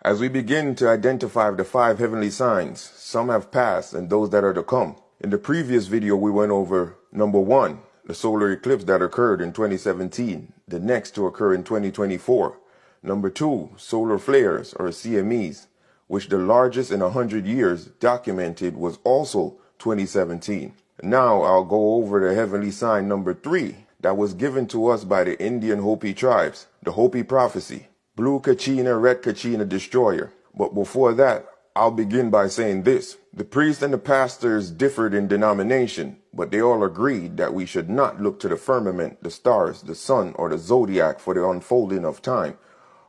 As we begin to identify the 5 heavenly signs, some have passed and those that are to come. In the previous video, we went over number 1, the solar eclipse that occurred in 2017, the next to occur in 2024. Number 2, solar flares or CMEs, which the largest in 100 years documented was also 2017. Now I'll go over the heavenly sign number 3 that was given to us by the Indian Hopi tribes, the Hopi prophecy. Blue Kachina, Red Kachina destroyer. But before that, I'll begin by saying this. The priests and the pastors differed in denomination, but they all agreed that we should not look to the firmament, the stars, the sun, or the zodiac for the unfolding of time,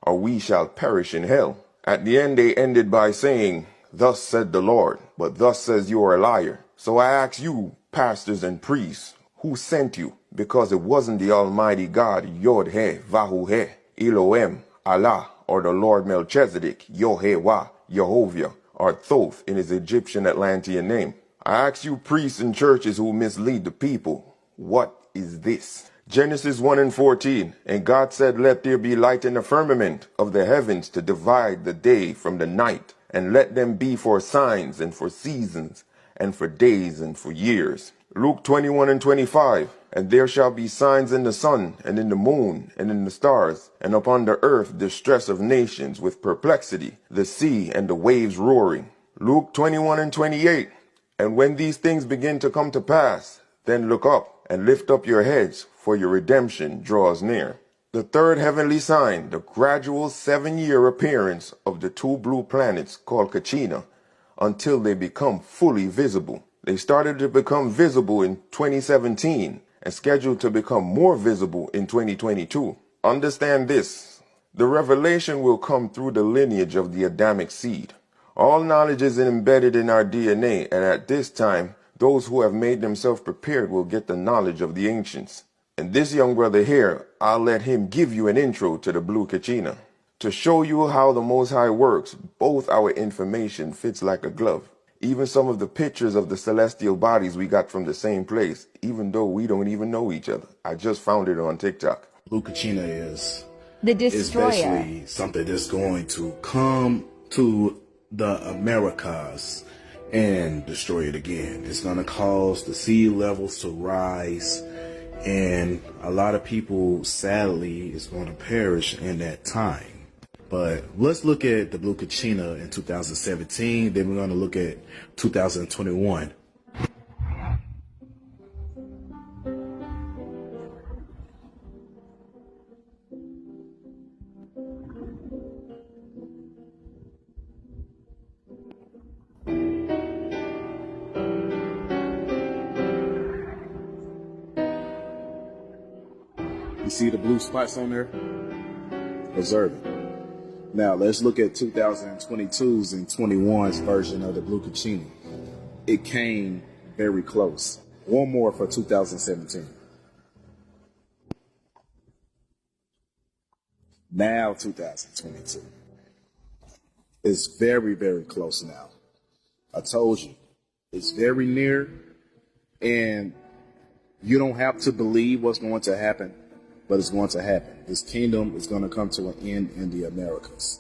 or we shall perish in hell. At the end, they ended by saying, "Thus said the Lord, but thus says you are a liar." So I ask you, pastors and priests, who sent you? Because it wasn't the Almighty God, Yod-He, Vahu-He, Elohim, Allah, or the Lord Melchizedek, Yod-He-Wah, Yehovah, or Thoth in his Egyptian Atlantean name. I ask you priests and churches who mislead the people, what is this? Genesis 1:14, and God said, "Let there be light in the firmament of the heavens to divide the day from the night, and let them be for signs and for seasons and for days and for years." Luke 21:25, and there shall be signs in the sun and in the moon and in the stars, and upon the earth distress of nations with perplexity, the sea and the waves roaring. Luke 21:28, and when these things begin to come to pass, then look up and lift up your heads, for your redemption draws near. The third heavenly sign, the gradual 7-year appearance of the 2 blue planets called Kachina, until they become fully visible. They started to become visible in 2017 and scheduled to become more visible in 2022. Understand this. The revelation will come through the lineage of the Adamic seed. All knowledge is embedded in our DNA, and at this time, those who have made themselves prepared will get the knowledge of the ancients. And this young brother here, I'll let him give you an intro to the Blue Kachina. To show you how the Most High works, both our information fits like a glove. Even some of the pictures of the celestial bodies we got from the same place, even though we don't even know each other. I just found it on TikTok. Blue Kachina is the destroyer. Is basically something that's going to come to the Americas and destroy it again. It's going to cause the sea levels to rise, and a lot of people, sadly, is going to perish in that time. But let's look at the Blue Kachina in 2017. Then we're going to look at 2021. You see the blue spots on there? Observe it. Now, let's look at 2022's and 21's version of the Blue Kachina. It came very close. One more for 2017. Now, 2022. It's very, very close now. I told you, it's very near, and you don't have to believe what's going to happen, but it's going to happen. This kingdom is going to come to an end in the Americas.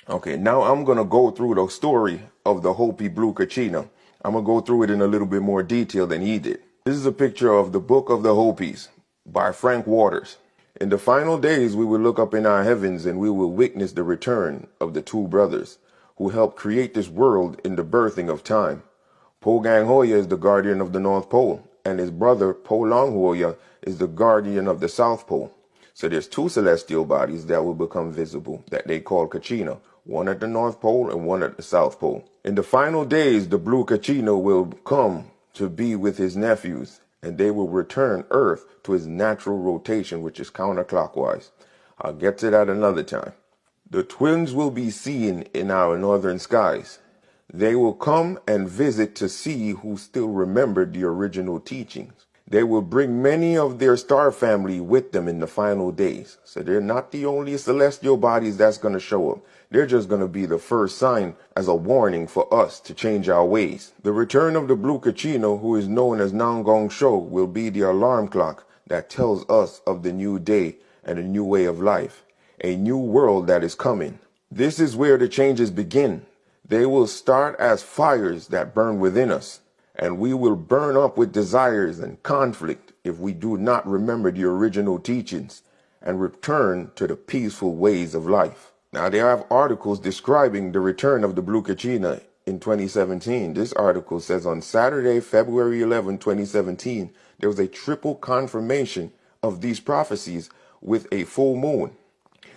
Okay, now I'm going to go through the story of the Hopi Blue Kachina. I'm going to go through it in a little bit more detail than he did. This is a picture of the Book of the Hopis by Frank Waters. In the final days, we will look up in our heavens and we will witness the return of the 2 brothers who helped create this world in the birthing of time. Pogang Hoya is the guardian of the North Pole, and his brother Polong Hoya is the guardian of the South Pole. So there's 2 celestial bodies that will become visible that they call Kachina, one at the North Pole and one at the South Pole. In the final days, the Blue Kachina will come to be with his nephews, and they will return Earth to its natural rotation, which is counterclockwise. I'll get to that another time. The twins will be seen in our northern skies. They will come and visit to see who still remembered the original teachings. They will bring many of their star family with them in the final days. So they're not the only celestial bodies that's going to show up. They're just going to be the first sign as a warning for us to change our ways. The return of the Blue Kachina, who is known as Nangong Sho, will be the alarm clock that tells us of the new day and a new way of life, a new world that is coming. This is where the changes begin. They will start as fires that burn within us, and we will burn up with desires and conflict if we do not remember the original teachings and return to the peaceful ways of life. Now, they have articles describing the return of the Blue Kachina in 2017. This article says on Saturday, February 11, 2017, there was a triple confirmation of these prophecies with a full moon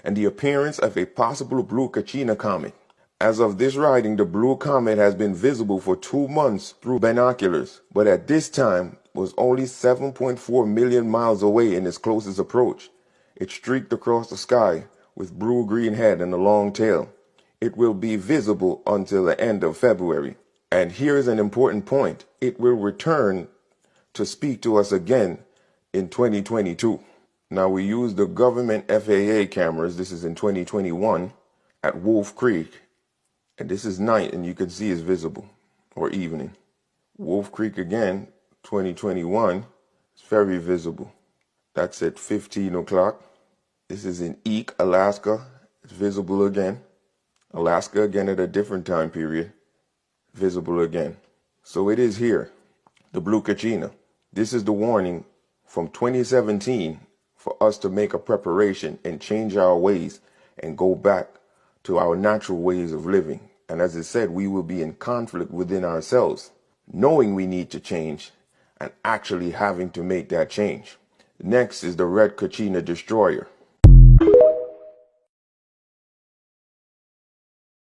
and the appearance of a possible Blue Kachina comet. As of this writing, the blue comet has been visible for 2 months through binoculars, but at this time was only 7.4 million miles away in its closest approach. It streaked across the sky with blue-green head and a long tail. It will be visible until the end of February. And here is an important point. It will return to speak to us again in 2022. Now, we use the government FAA cameras. This is in 2021 at Wolf Creek. And this is night, and you can see it's visible, or evening. Wolf Creek again, 2021, it's very visible. That's at 15 o'clock. This is in Eek, Alaska. It's visible again. Alaska again at a different time period. Visible again. So it is here, the Blue Kachina. This is the warning from 2017 for us to make a preparation and change our ways and go back to our natural ways of living. And as I said, we will be in conflict within ourselves, knowing we need to change and actually having to make that change. Next is the Red Kachina Destroyer.